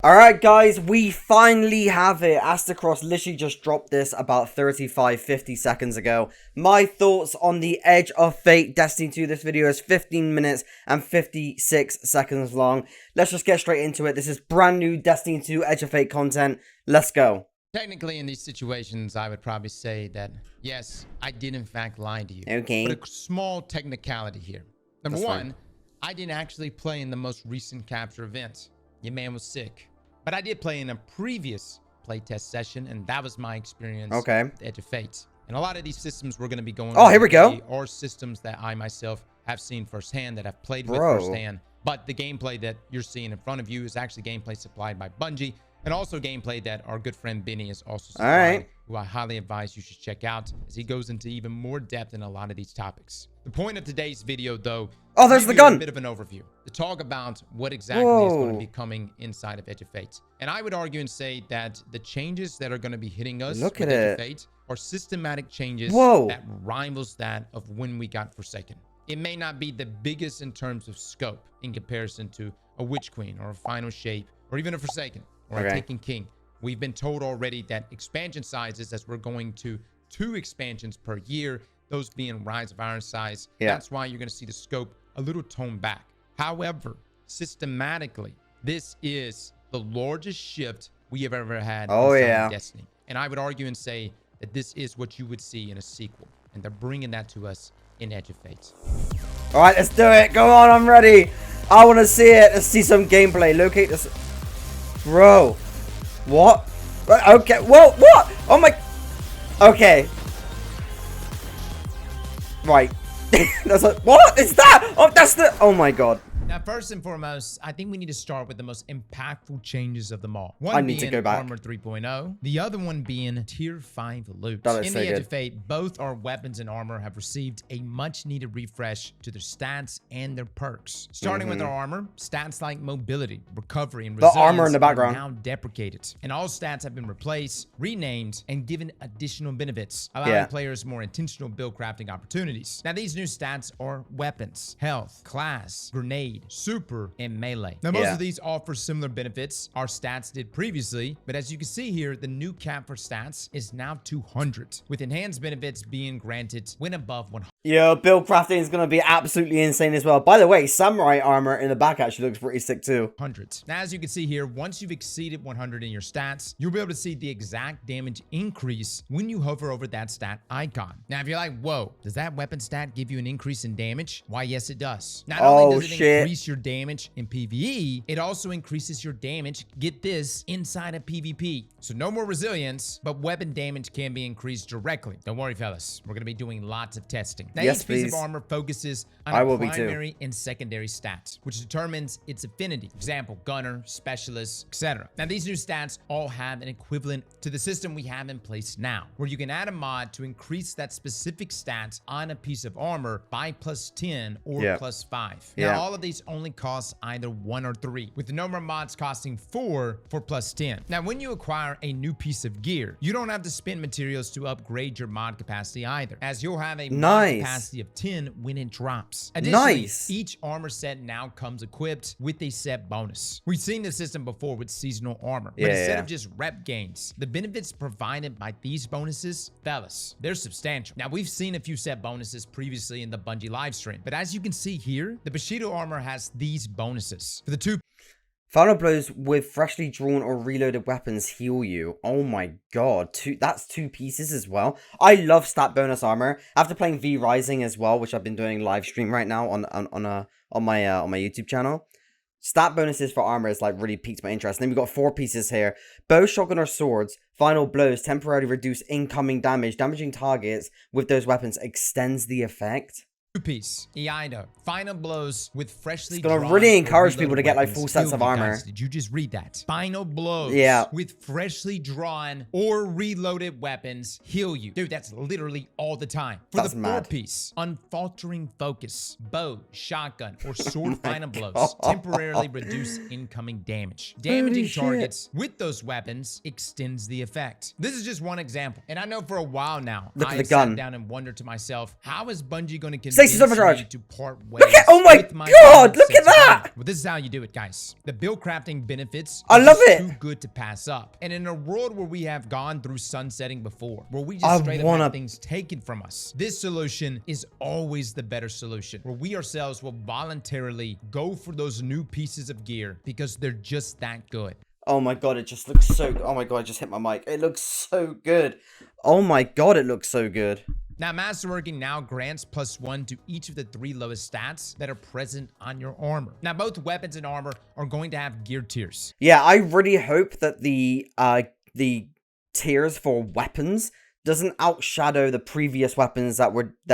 Alright guys, we finally have it. Astacross literally just dropped this about 50 seconds ago. My thoughts on the Edge of Fate Destiny 2. This video is 15 minutes and 56 seconds long. Let's just get straight into it. This is brand new Destiny 2 Edge of Fate content. Let's go. Technically, in these situations, I would probably say that, yes, I did in fact lie to you. Okay. But a small technicality here. Number one, I didn't actually play in the most recent capture event. Your man was sick. But I did play in a previous playtest session, and that was my experience with Edge of Fate. And a lot of these systems we're going to be going over here we go. Are systems that I myself have seen firsthand, that I've played with firsthand. But the gameplay that you're seeing in front of you is actually gameplay supplied by Bungie, and also gameplay that our good friend Benny is also supplying, who I highly advise you should check out, as he goes into even more depth in a lot of these topics. The point of today's video, though, there's the gun. A bit of an overview to talk about what exactly is going to be coming inside of Edge of Fate. And I would argue and say that the changes that are going to be hitting us with Edge of Fate are systematic changes that rivals that of when we got Forsaken. It may not be the biggest in terms of scope in comparison to a Witch Queen or a Final Shape or even a Forsaken or a Taken King. We've been told already that expansion sizes, as we're going to 2 expansions per year, those being Rise of Iron size, that's why you're going to see the scope a little toned back. However, systematically, this is the largest shift we have ever had in Destiny. And I would argue and say that this is what you would see in a sequel. And they're bringing that to us in Edge of Fate. All right, let's do it. Go on, I'm ready. I want to see it. Let's see some gameplay. Locate this. Bro. What? Okay. Whoa, what? Oh my. Okay. Right. That's like, what is that? Oh, that's the. Oh my god. Now, first and foremost, I think we need to start with the most impactful changes of them all. One being Armor 3.0, the other one being Tier 5 loot. In the Edge of Fate, both our weapons and armor have received a much-needed refresh to their stats and their perks. Starting with our armor, stats like mobility, recovery, and resilience armor in the background are now deprecated. And all stats have been replaced, renamed, and given additional benefits, allowing players more intentional build crafting opportunities. Now, these new stats are weapons, health, class, grenade, super, and melee. Now, most of these offer similar benefits our stats did previously, but as you can see here, the new cap for stats is now 200, with enhanced benefits being granted when above 100. Yo, build crafting is going to be absolutely insane as well. By the way, samurai armor in the back actually looks pretty sick too. Now, as you can see here, once you've exceeded 100 in your stats, you'll be able to see the exact damage increase when you hover over that stat icon. Now, if you're like, whoa, does that weapon stat give you an increase in damage? Why, yes, it does. Not only does it increase your damage in PvE, it also increases your damage, get this, inside of PvP. So no more resilience, but weapon damage can be increased directly. Don't worry, fellas. We're going to be doing lots of testing. Now, each piece of armor focuses on primary and secondary stats, which determines its affinity. For example, gunner, specialist, etc. Now, these new stats all have an equivalent to the system we have in place now, where you can add a mod to increase that specific stat on a piece of armor by +10 or +5. Now, all of these only cost either 1 or 3, with the number of mods costing 4 for +10. Now, when you acquire a new piece of gear, you don't have to spend materials to upgrade your mod capacity either, as you'll have a mod capacity of 10 when it drops. Additionally, each armor set now comes equipped with a set bonus. We've seen this system before with seasonal armor, but instead of just rep gains, the benefits provided by these bonuses, fellas, they're substantial. Now, we've seen a few set bonuses previously in the Bungie livestream, but as you can see here, the Bushido armor has these bonuses. For the 2 final blows with freshly drawn or reloaded weapons heal you. Oh my god, that's 2 pieces as well. I love stat bonus armor. After playing V Rising as well, which I've been doing live stream right now on my YouTube channel. Stat bonuses for armor is like really piqued my interest. And then we've got 4 pieces here. Bow, shotgun, or swords. Final blows temporarily reduce incoming damage. Damaging targets with those weapons extends the effect. 2-piece Eido. Final blows with freshly drawn. It's gonna really encourage people to get like full sets of armor. Guys, did you just read that? Final blows with freshly drawn or reloaded weapons heal you. Dude, that's literally all the time. For the 4-piece, unfaltering focus, bow, shotgun, or sword final blows temporarily reduce incoming damage. Damaging targets with those weapons extends the effect. This is just one example. And I know for a while now, I sat down and wondered to myself, how is Bungie going to Stasis convinced overdrive. me to part ways Look at, oh with my my god, own look at that. sensibility. Well, this is how you do it, guys. The build crafting benefits I are love just it. too good to pass up. And in a world where we have gone through sunsetting before, where we I just straight up wanna- have things taken from us, this solution is always the better solution, where we ourselves will voluntarily go for those new pieces of gear because they're just that good. Oh my god, it just looks so... Oh my god, I just hit my mic. It looks so good. Oh my god, it looks so good. Now, Masterworking now grants +1 to each of the 3 lowest stats that are present on your armor. Now, both weapons and armor are going to have gear tiers. Yeah, I really hope that the tiers for weapons doesn't outshadow the previous weapons that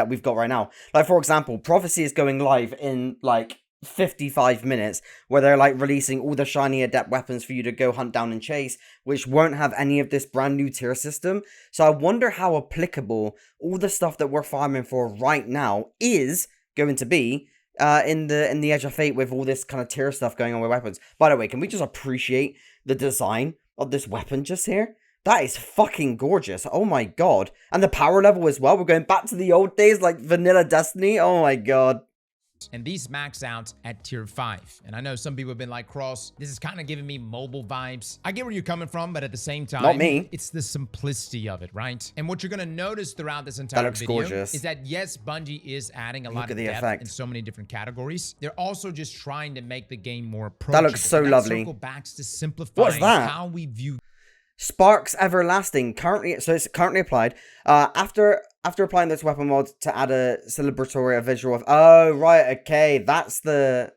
we've got right now. Like, for example, Prophecy is going live in, like, 55 minutes, where they're, like, releasing all the shiny adept weapons for you to go hunt down and chase, which won't have any of this brand new tier system. So I wonder how applicable all the stuff that we're farming for right now is going to be in the Edge of Fate, with all this kind of tier stuff going on with weapons. By the way, can we just appreciate the design of this weapon just here? That is fucking gorgeous. Oh my god. And the power level as well. We're going back to the old days, like vanilla Destiny. Oh my god. And these max out at tier 5. And I know some people have been like, Cross, this is kind of giving me mobile vibes. I get where you're coming from, but at the same time, Not me. It's the simplicity of it, right? And what you're going to notice throughout this entire video gorgeous. is that, yes, Bungie is adding a lot Look of at the depth effect. in so many different categories. They're also just trying to make the game more approachable. That looks so And lovely. Circle backs to simplifying that? how we view Sparks Everlasting, currently, so it's currently applied. After applying this weapon mod to add a celebratory visual of... Oh, right, okay, that's the...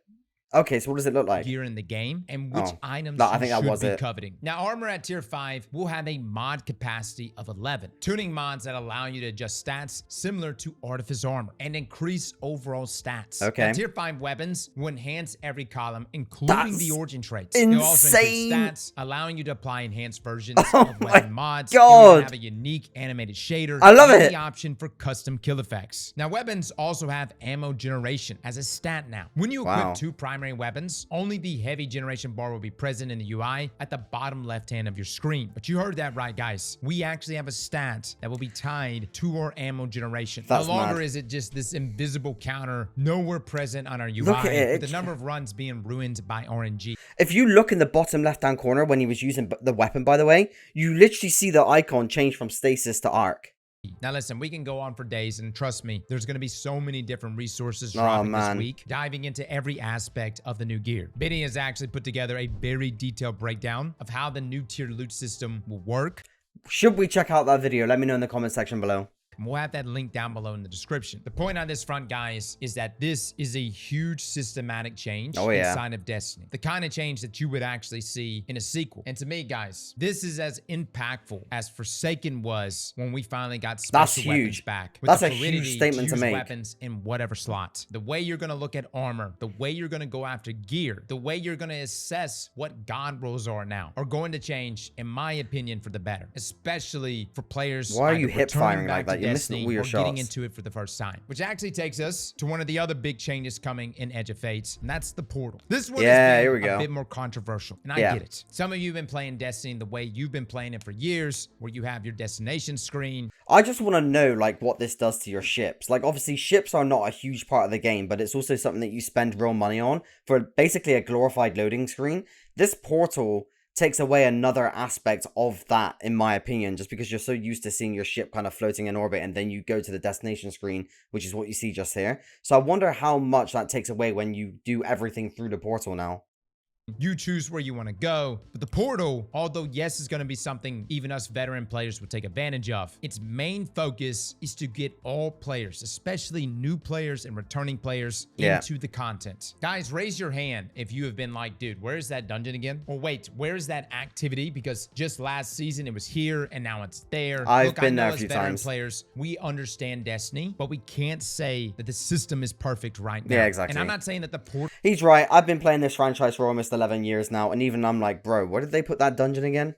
Okay, so what does it look like? gear in the game and which Oh, items I you think that should was be it. coveting. Now, armor at tier 5 will have a mod capacity of 11. Tuning mods that allow you to adjust stats similar to Artifice armor and increase overall stats. Okay. Now, tier 5 weapons will enhance every column, including That's the origin traits. They'll also increase insane. stats, allowing you to apply enhanced versions Oh of my weapon mods. God. You'll have a unique animated shader. I love and it. the option for custom kill effects. Now, weapons also have ammo generation as a stat now. When you equip Wow. 2 primary weapons, only the heavy generation bar will be present in the UI at the bottom left hand of your screen. But you heard that right, guys. We actually have a stat that will be tied to our ammo generation. That's no longer mad. is it just this invisible counter nowhere present on our UI, Look at it. with the number of runs being ruined by RNG. If you look in the bottom left-hand corner when he was using the weapon, by the way, you literally see the icon change from stasis to arc. Now listen, we can go on for days, and trust me, there's going to be so many different resources Oh, dropping this man. week, diving into every aspect of the new gear. Biddy has actually put together a very detailed breakdown of how the new tier loot system will work. Should we check out that video? Let me know in the comment section below. And we'll have that link down below in the description. The point on this front, guys, is that this is a huge systematic change Oh, yeah. inside of Destiny. The kind of change that you would actually see in a sequel. And to me, guys, this is as impactful as Forsaken was when we finally got special weapons huge. back. That's the a huge fluidity statement to use make. weapons in whatever slot. The way you're going to look at armor, the way you're going to go after gear, the way you're going to assess what god rolls are now are going to change, in my opinion, for the better. Especially for players Why are you either hip firing returning like back that? to You're missing Destiny all your or getting shots. into it for the first time. Which actually takes us to one of the other big changes coming in Edge of Fates, and that's the portal. This one Yeah, has here been we a go. bit more controversial, and I Yeah. get it. Some of you have been playing Destiny the way you've been playing it for years, where you have your destination screen. I just want to know, like, what this does to your ships. Like, obviously, ships are not a huge part of the game, but it's also something that you spend real money on for basically a glorified loading screen. This portal takes away another aspect of that, in my opinion, just because you're so used to seeing your ship kind of floating in orbit, and then you go to the destination screen, which is what you see just here. So I wonder how much that takes away when you do everything through the portal now. You choose where you want to go, but the portal, although yes, is going to be something even us veteran players would take advantage of, its main focus is to get all players, especially new players and returning players, into the content. Guys, raise your hand if you have been like, dude, where's that dungeon again? Or wait, where's that activity? Because just last season it was here and now it's there. I've been I know there a as few veteran times. players, we understand Destiny, but we can't say that the system is perfect right now. Yeah, exactly. And I'm not saying that the portal He's right. I've been playing this franchise for almost 11 years now, and even I'm like, bro, where did they put that dungeon again?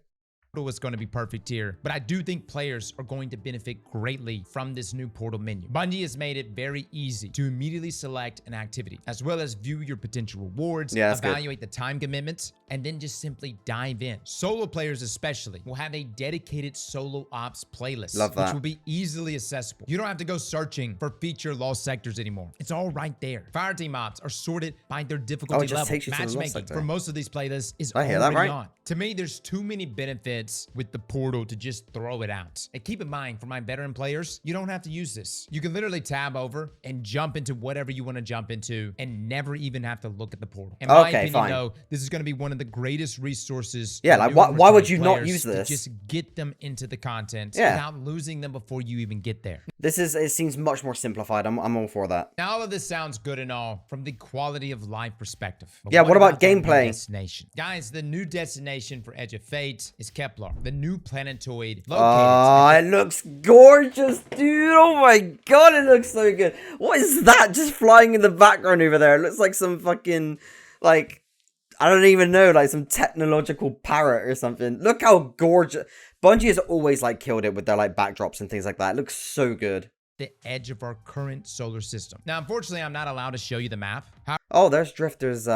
portal is going to be perfect here, but I do think players are going to benefit greatly from this new portal menu. Bungie has made it very easy to immediately select an activity, as well as view your potential rewards, evaluate the time commitments, and then just simply dive in. Solo players especially will have a dedicated solo ops playlist, which will be easily accessible. You don't have to go searching for feature lost sectors anymore. It's all right there. Fireteam ops are sorted by their difficulty level. Matchmaking for most of these playlists is already on. To me, there's too many benefits with the portal to just throw it out. And keep in mind, for my veteran players, you don't have to use this. You can literally tab over and jump into whatever you want to jump into and never even have to look at the portal. In my opinion, though, this is going to be one of the greatest resources. Yeah, like why would you not use this? Just get them into the content without losing them before you even get there. It seems much more simplified. I'm all for that. Now, all of this sounds good and all from the quality of life perspective. But yeah, what about gameplay? Destination? Guys, the new destination for Edge of Fate is Kepler, the new planetoid located. It looks gorgeous, dude. Oh my god, it looks so good. What is that just flying in the background over there? It looks like some fucking, like, I don't even know, like some technological parrot or something. Look how gorgeous. Bungie has always, like, killed it with their, like, backdrops and things like that. It looks so good. The edge of our current solar system. Now, unfortunately, I'm not allowed to show you the map. Oh, there's drifters,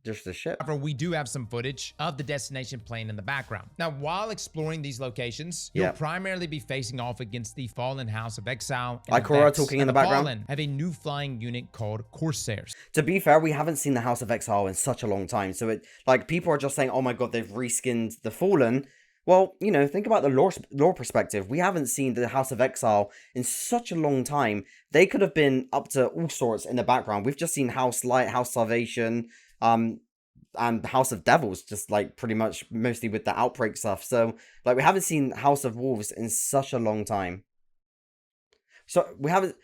just the ship. However, we do have some footage of the destination plane in the background. Now, while exploring these locations, you'll primarily be facing off against the fallen House of Exile. And Ikora talking in the background. Fallen have a new flying unit called Corsairs. To be fair, we haven't seen the House of Exile in such a long time. So it, like, people are just saying, oh my god, they've reskinned the Fallen. Well, you know, think about the lore perspective. We haven't seen the House of Exile in such a long time. They could have been up to all sorts in the background. We've just seen House Light, House Salvation, and House of Devils, just like pretty much mostly with the Outbreak stuff. So, like, we haven't seen House of Wolves in such a long time. So we haven't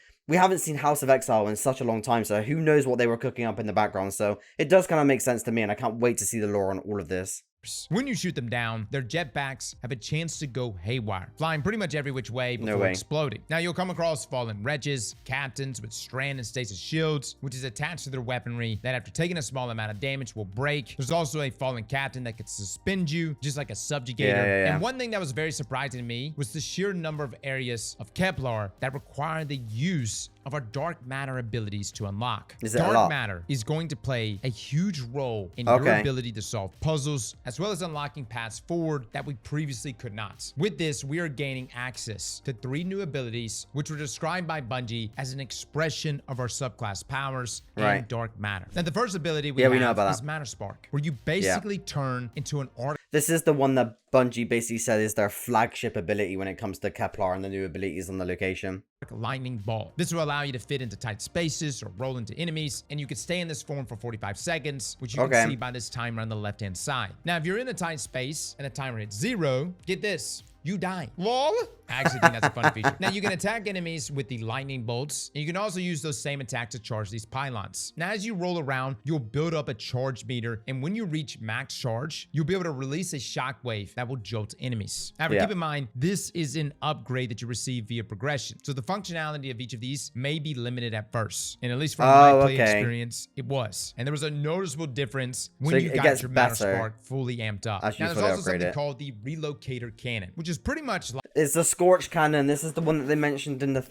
seen House of Exile in such a long time. So who knows what they were cooking up in the background. So it does kind of make sense to me, and I can't wait to see the lore on all of this. When you shoot them down, their jetpacks have a chance to go haywire, flying pretty much every which way before exploding. Now, you'll come across fallen wretches, captains with strand and stasis shields, which is attached to their weaponry that after taking a small amount of damage will break. There's also a fallen captain that could suspend you, just like a subjugator. And one thing that was very surprising to me was the sheer number of areas of Kepler that require the use of our dark matter abilities to unlock. Dark matter is going to play a huge role in your ability to solve puzzles, as well as unlocking paths forward that we previously could not. With this, we are gaining access to 3 new abilities, which were described by Bungie as an expression of our subclass powers and dark matter. Now, the first ability we have is Matter Spark, where you basically turn into an artifact. This is the one that Bungie basically said is their flagship ability when it comes to Kepler and the new abilities on the location. Lightning ball. This will allow you to fit into tight spaces or roll into enemies, and you can stay in this form for 45 seconds, which you can see by this timer on the left-hand side. Now, if you're in a tight space and the timer hits 0, get this, you die. LOL. I actually think that's a fun feature. Now, you can attack enemies with the lightning bolts, and you can also use those same attacks to charge these pylons. Now, as you roll around, you'll build up a charge meter, and when you reach max charge, you'll be able to release a shockwave that will jolt enemies. However, keep in mind, this is an upgrade that you receive via progression, so the functionality of each of these may be limited at first, and at least from my play experience, it was. And there was a noticeable difference when you got your Matter Spark fully amped up. Now, there's also something called the Relocator Cannon, which is pretty much like it's the Scorch Cannon. This is the one that they mentioned in the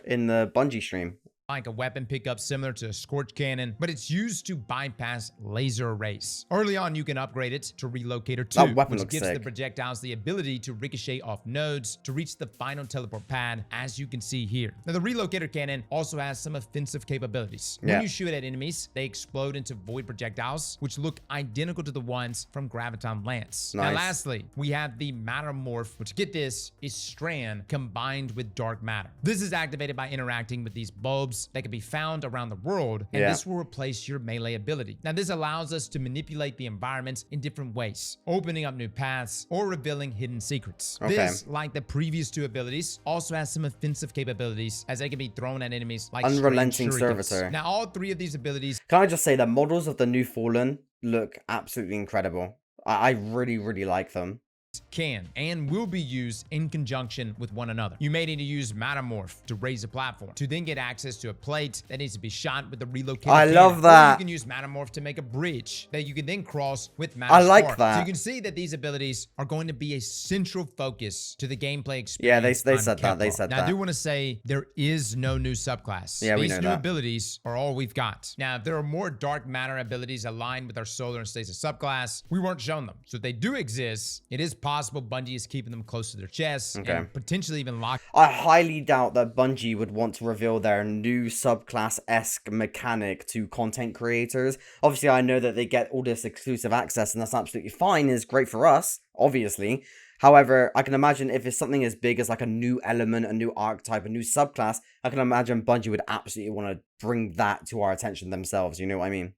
Bungie stream. Like a weapon pickup similar to a Scorch Cannon, but it's used to bypass laser arrays. Early on, you can upgrade it to Relocator 2, which gives the projectiles the ability to ricochet off nodes to reach the final teleport pad, as you can see here. Now, the Relocator Cannon also has some offensive capabilities. When you shoot at enemies, they explode into void projectiles, which look identical to the ones from Graviton Lance. Now, lastly, we have the Matter Morph, which, get this, is Strand combined with Dark Matter. This is activated by interacting with these bulbs that can be found around the world, and this will replace your melee ability. Now, this allows us to manipulate the environments in different ways, opening up new paths or revealing hidden secrets. This, like the previous 2 abilities, also has some offensive capabilities, as they can be thrown at enemies like Unrelenting Servitor. Now, all 3 of these abilities... Can I just say that models of the new Fallen look absolutely incredible. I really, really like them. can and will be used in conjunction with one another. You may need to use Metamorph to raise a platform, to then get access to a plate that needs to be shot with a relocated I love cannon. that. Or you can use Metamorph to make a bridge that you can then cross with Metamorph. I like that. So you can see that these abilities are going to be a central focus to the gameplay experience. Yeah, they on said that. They Kepler. said now, that. I do want to say there is no new subclass. Yeah, we These know new that. abilities are all we've got. Now, if there are more dark matter abilities aligned with our solar and stasis subclass, we weren't shown them. So if they do exist, it is possible Bungie is keeping them close to their chests and potentially even locked. I highly doubt that Bungie would want to reveal their new subclass-esque mechanic to content creators. Obviously, I know that they get all this exclusive access, and that's absolutely fine. It's great for us, obviously. However, I can imagine if it's something as big as like a new element, a new archetype, a new subclass, I can imagine Bungie would absolutely want to bring that to our attention themselves. You know what I mean?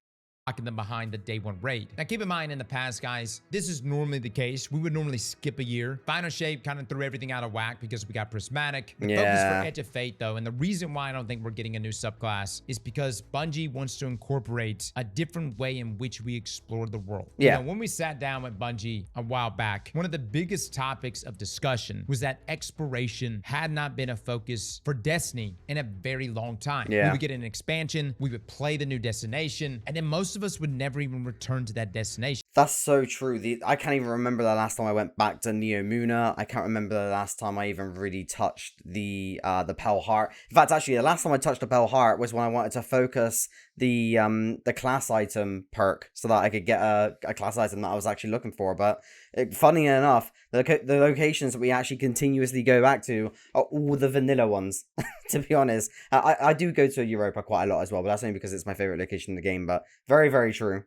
Locking them behind the day one raid. Now keep in mind, in the past, guys, this is normally the case. We would normally skip a year. Final Shape kind of threw everything out of whack because we got Prismatic. The focus for Edge of Fate, though, and the reason why I don't think we're getting a new subclass is because Bungie wants to incorporate a different way in which we explore the world. Yeah. You know, when we sat down with Bungie a while back, one of the biggest topics of discussion was that exploration had not been a focus for Destiny in a very long time. Yeah. We would get an expansion, we would play the new destination, and then most of us would never even return to that destination. That's so true. I can't even remember the last time I went back to Neo Muna. I can't remember the last time I even really touched the Pale Heart. In fact, actually, the last time I touched the Pale Heart was when I wanted to focus the class item perk so that I could get a class item that I was actually looking for. But funny enough, the locations that we actually continuously go back to are all the vanilla ones. To be honest, I do go to Europa quite a lot as well, but that's only because it's my favorite location in the game. But very, very true.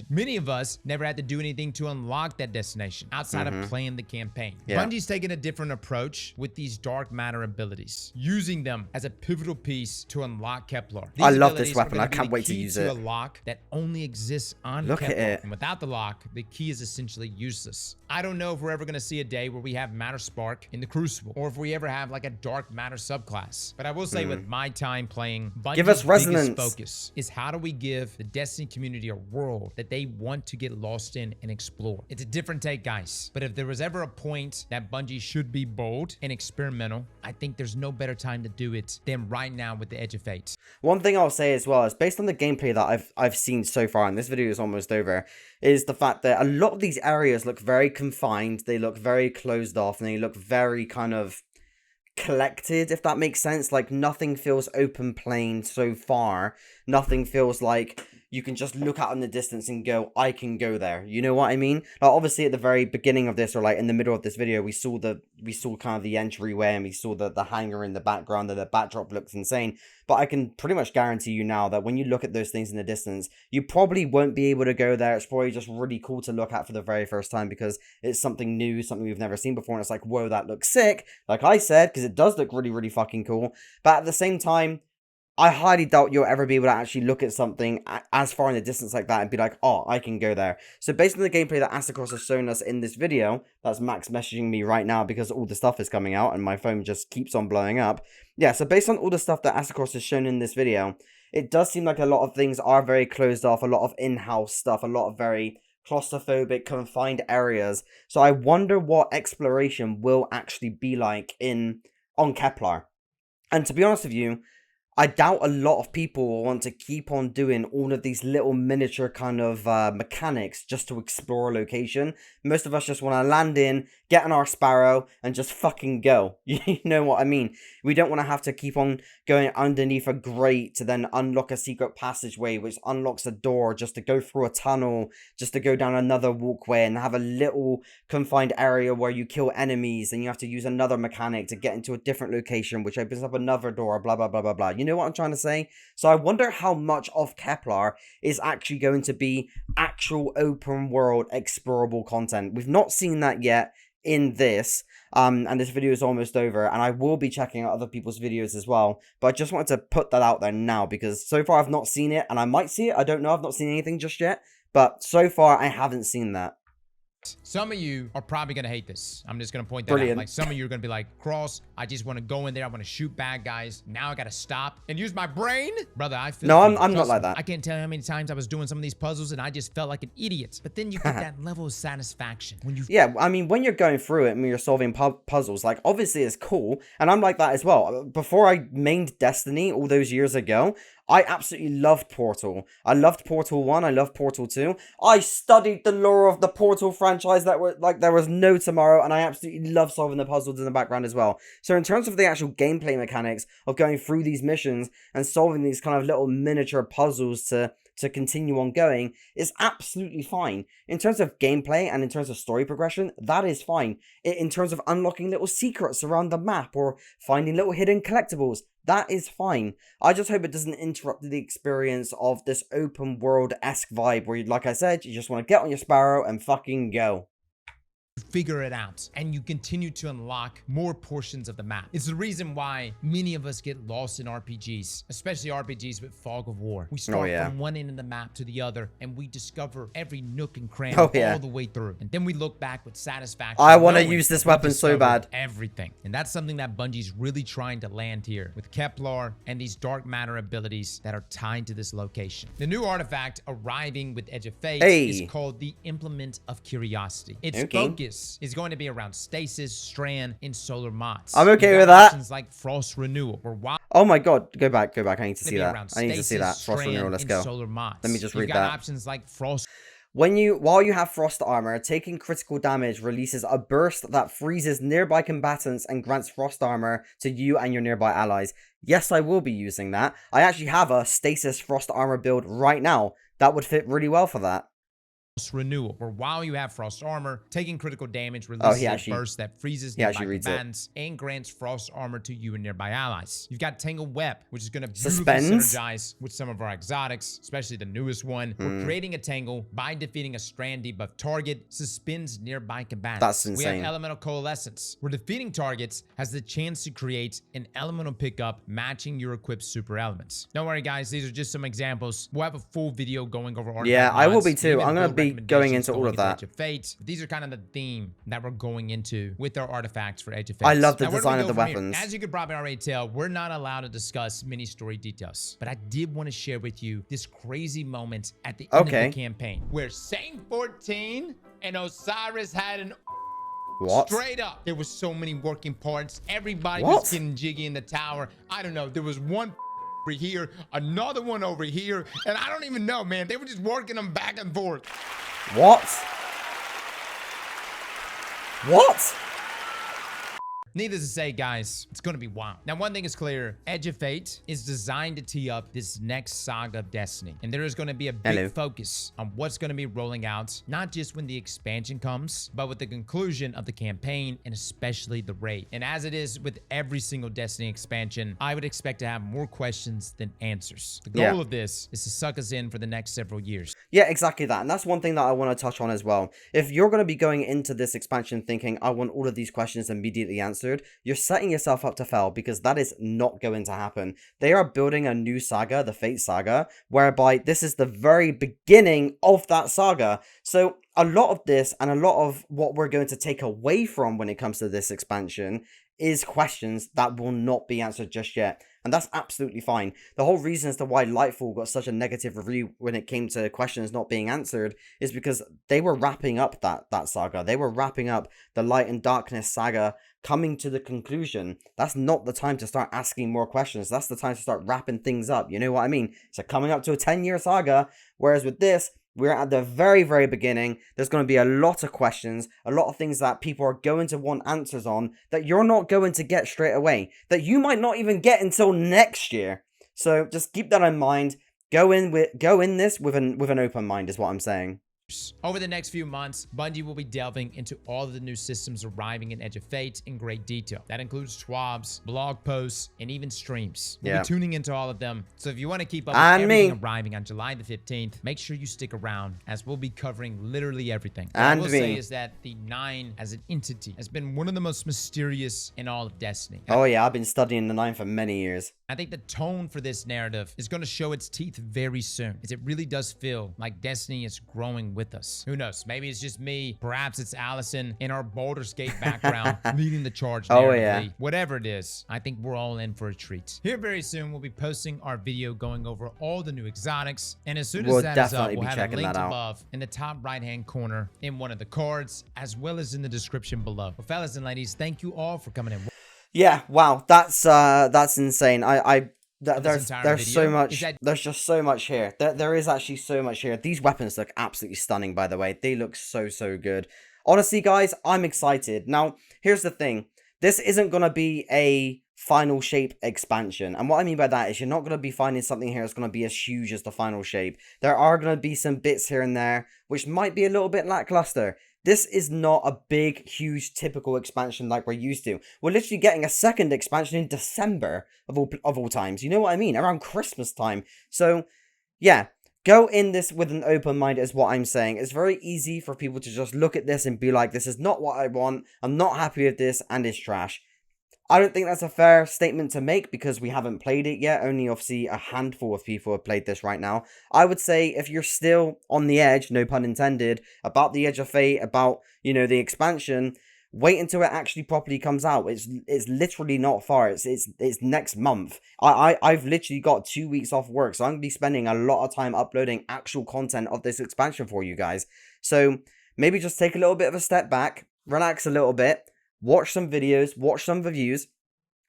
Many of us never had to do anything to unlock that destination outside of playing the campaign. Bungie's taking a different approach with these dark matter abilities, using them as a pivotal piece to unlock Kepler. These I love this weapon. I can't wait to use it. A lock that only exists on Look Kepler. at it. And without the lock, the key is essentially useless. I don't know if we're ever going to see a day where we have Matter Spark in the Crucible, or if we ever have like a dark matter subclass. But I will say, with my time playing, Bungie's biggest focus is how do we give the Destiny community a world that they want to get lost in and explore. It's a different take, guys. But if there was ever a point that Bungie should be bold and experimental, I think there's no better time to do it than right now with the Edge of Fate. One thing I'll say as well is based on the gameplay that I've seen so far, and this video is almost over, is the fact that a lot of these areas look very confined, they look very closed off, and they look very kind of collected, if that makes sense. Like, nothing feels open plain so far. Nothing feels like you can just look out in the distance and go, I can go there. You know what I mean? Like, obviously at the very beginning of this, or like in the middle of this video, we saw kind of the entryway, and we saw the hangar in the background, and the backdrop looks insane. But I can pretty much guarantee you now that when you look at those things in the distance, you probably won't be able to go there. It's probably just really cool to look at for the very first time because it's something new, something we've never seen before. And it's like, whoa, that looks sick. Like I said, because it does look really, really fucking cool. But at the same time, I highly doubt you'll ever be able to actually look at something as far in the distance like that and be like, oh, I can go there. So based on the gameplay that Astacross has shown us in this video, that's Max messaging me right now because all the stuff is coming out and my phone just keeps on blowing up. Yeah, so based on all the stuff that Astacross has shown in this video, it does seem like a lot of things are very closed off, a lot of in-house stuff, a lot of very claustrophobic, confined areas. So I wonder what exploration will actually be like on Kepler. And to be honest with you, I doubt a lot of people will want to keep on doing all of these little miniature kind of mechanics just to explore a location. Most of us just want to land in, get on our Sparrow, and just fucking go. You know what I mean? We don't want to have to keep on going underneath a grate to then unlock a secret passageway, which unlocks a door just to go through a tunnel, just to go down another walkway and have a little confined area where you kill enemies, and you have to use another mechanic to get into a different location, which opens up another door, blah, blah, blah, blah, blah. You know what I'm trying to say? So I wonder how much of Kepler is actually going to be actual open world explorable content. We've not seen that yet in this, and this video is almost over, and I will be checking out other people's videos as well, but I just wanted to put that out there now, because so far I've not seen it, and I might see it, I don't know, I've not seen anything just yet, but so far I haven't seen that. Some of you are probably going to hate this. I'm just going to point that Brilliant. out. Like, some of you are going to be like, Cross, I just want to go in there. I want to shoot bad guys. Now I got to stop and use my brain. Brother, I feel No, for you. I'm not Trust like me. that. I can't tell you how many times I was doing some of these puzzles and I just felt like an idiot. But then you get that level of satisfaction when you Yeah, I mean, when you're going through it and you're solving puzzles, like, obviously it's cool, and I'm like that as well. Before I mained Destiny all those years ago, I absolutely loved Portal. I loved Portal 1, I loved Portal 2. I studied the lore of the Portal franchise that were, like, there was no tomorrow, and I absolutely love solving the puzzles in the background as well. So in terms of the actual gameplay mechanics of going through these missions and solving these kind of little miniature puzzles to continue on going is absolutely fine. In terms of gameplay and in terms of story progression, that is fine. In terms of unlocking little secrets around the map or finding little hidden collectibles, that is fine. I just hope it doesn't interrupt the experience of this open world-esque vibe where, like I said, you just want to get on your Sparrow and fucking go. figure it out and you continue to unlock more portions of the map. It's the reason why many of us get lost in RPGs, especially RPGs with Fog of War. We start from one end of the map to the other and we discover every nook and cranny all the way through. And then we look back with satisfaction. I want to use this weapon so bad. Everything. And that's something that Bungie's really trying to land here with Kepler and these dark matter abilities that are tied to this location. The new artifact arriving with Edge of Fate is called the Implement of Curiosity. Its focus is going to be around stasis, strand, and solar mods. I'm okay with that. Options like Frost Renewal or oh my god, go back. I need to see that. I need to see that. Frost Renewal, let's go. Solar mods. Let me just read You've got that. options like Frost. While you have Frost Armor, taking critical damage releases a burst that freezes nearby combatants and grants Frost Armor to you and your nearby allies. Yes, I will be using that. I actually have a Stasis Frost Armor build right now. That would fit really well for that. Renewal, or while you have Frost Armor, taking critical damage releases a burst that freezes nearby combatants and grants Frost Armor to you and nearby allies. You've got Tangled Web, which is going to beautifully synergize with some of our exotics, especially the newest one. We're creating a Tangle by defeating a strand debuff target, suspends nearby combatants. That's insane. We have Elemental Coalescence, where defeating targets has the chance to create an elemental pickup matching your equipped super elements. Don't worry, guys, these are just some examples. We'll have a full video going over artifact mods. I will be too. I'm going to be going into all of that. Edge of Fate. These are kind of the theme that we're going into with our artifacts for Edge of Fate. I love the design of the weapons. As you could probably already tell, we're not allowed to discuss mini story details, but I did want to share with you this crazy moment at the end of the campaign where Saint 14 and Osiris had an straight up. There was so many working parts. Everybody was getting jiggy in the tower. I don't know. There was one over here, another one over here, and I don't even know, man. They were just working them back and forth. What? Needless to say, guys, it's going to be wild. Now, one thing is clear. Edge of Fate is designed to tee up this next saga of Destiny. And there is going to be a big focus on what's going to be rolling out, not just when the expansion comes, but with the conclusion of the campaign and especially the raid. And as it is with every single Destiny expansion, I would expect to have more questions than answers. The goal of this is to suck us in for the next several years. Yeah, exactly that. And that's one thing that I want to touch on as well. If you're going to be going into this expansion thinking, I want all of these questions immediately answered, you're setting yourself up to fail because that is not going to happen. They are building a new saga, the Fate Saga, whereby this is the very beginning of that saga. So a lot of this and a lot of what we're going to take away from when it comes to this expansion is questions that will not be answered just yet. And that's absolutely fine. The whole reason as to why Lightfall got such a negative review when it came to questions not being answered is because they were wrapping up that saga. They were wrapping up the Light and Darkness saga, coming to the conclusion. That's not the time to start asking more questions. That's the time to start wrapping things up. You know what I mean? So coming up to a 10-year saga, whereas with this, we're at the very, very beginning. There's going to be a lot of questions, a lot of things that people are going to want answers on that you're not going to get straight away, that you might not even get until next year. So just keep that in mind. Go in this with an open mind is what I'm saying. Over the next few months, Bungie will be delving into all of the new systems arriving in Edge of Fate in great detail. That includes TWABs, blog posts, and even streams. We'll be tuning into all of them. So if you want to keep up with everything arriving on July the 15th, make sure you stick around as we'll be covering literally everything. What I will say is that the 9 as an entity has been one of the most mysterious in all of Destiny. Oh yeah, I've been studying the 9 for many years. I think the tone for this narrative is going to show its teeth very soon, as it really does feel like Destiny is growing with us. Who knows? Maybe it's just me. Perhaps it's Allison in our Baldur's Gate background leading the charge Oh, narratively. yeah. Whatever it is, I think we're all in for a treat. Here very soon, we'll be posting our video going over all the new exotics. And as soon as We'll that is up, definitely we'll be have it checking linked that out. above in the top right-hand corner in one of the cards, as well as in the description below. Well, fellas and ladies, thank you all for coming in. Yeah, wow, that's insane. There's entire so video much. is that- There's just so much here. There is actually so much here. These weapons look absolutely stunning, by the way. They look so good. Honestly, guys, I'm excited. Now, here's the thing. This isn't gonna be a final shape expansion, and what I mean by that is you're not gonna be finding something here that's gonna be as huge as the final shape. There are gonna be some bits here and there which might be a little bit lackluster. This is not a big, huge, typical expansion like we're used to. We're literally getting a second expansion in December of all times. You know what I mean? Around Christmas time. So, yeah. Go in this with an open mind is what I'm saying. It's very easy for people to just look at this and be like, this is not what I want. I'm not happy with this and it's trash. I don't think that's a fair statement to make because we haven't played it yet. Only obviously a handful of people have played this right now. I would say if you're still on the edge, no pun intended, about the Edge of Fate, about, you know, the expansion, wait until it actually properly comes out. It's literally not far. It's next month. I've literally got 2 weeks off work, so I'm gonna be spending a lot of time uploading actual content of this expansion for you guys. So maybe just take a little bit of a step back, relax a little bit, watch some videos, watch some reviews,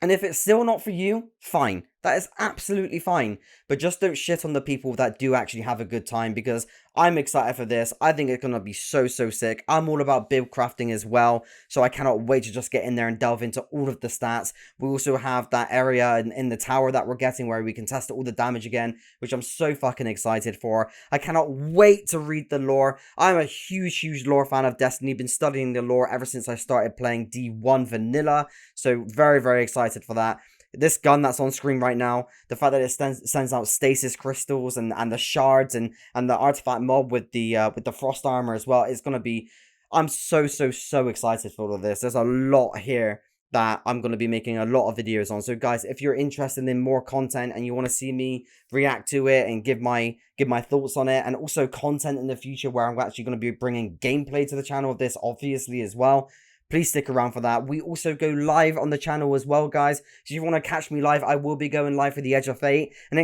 and if it's still not for you, fine. That is absolutely fine. But just don't shit on the people that do actually have a good time, because I'm excited for this. I think it's going to be so sick. I'm all about build crafting as well, so I cannot wait to just get in there and delve into all of the stats. We also have that area in the tower that we're getting where we can test all the damage again, which I'm so fucking excited for. I cannot wait to read the lore. I'm a huge lore fan of Destiny. Been studying the lore ever since I started playing D1 Vanilla, so very excited for that. This gun that's on screen right now, the fact that it sends out stasis crystals and the shards and the artifact mob with the frost armor as well, it's gonna be. I'm so excited for all of this. There's a lot here that I'm gonna be making a lot of videos on. So guys, if you're interested in more content and you want to see me react to it and give my thoughts on it, and also content in the future where I'm actually gonna be bringing gameplay to the channel of this, obviously as well, please stick around for that. We also go live on the channel as well, guys. So if you want to catch me live, I will be going live for the Edge of Fate. And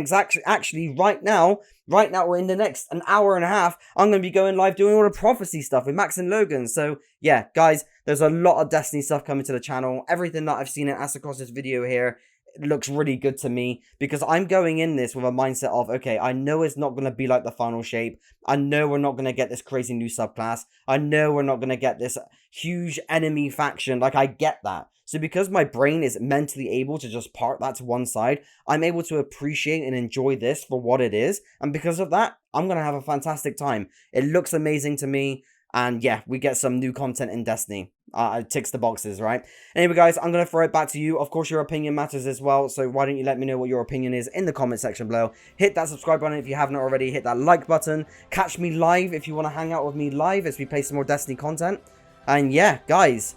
actually, right now, or in the next an hour and a half, I'm going to be going live doing all the prophecy stuff with Max and Logan. So yeah, guys, there's a lot of Destiny stuff coming to the channel. Everything that I've seen in Asakos's video here looks really good to me, because I'm going in this with a mindset of, okay, I know it's not going to be like the final shape. I know we're not going to get this crazy new subclass. I know we're not going to get this huge enemy faction. Like, I get that. So because my brain is mentally able to just park that to one side, I'm able to appreciate and enjoy this for what it is. And because of that, I'm going to have a fantastic time. It looks amazing to me. And yeah, we get some new content in Destiny. It ticks the boxes, right? Anyway, guys, I'm going to throw it back to you. Of course, your opinion matters as well. So why don't you let me know what your opinion is in the comment section below. Hit that subscribe button if you haven't already. Hit that like button. Catch me live if you want to hang out with me live as we play some more Destiny content. And yeah, guys,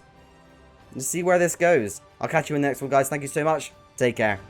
let's see where this goes. I'll catch you in the next one, guys. Thank you so much. Take care.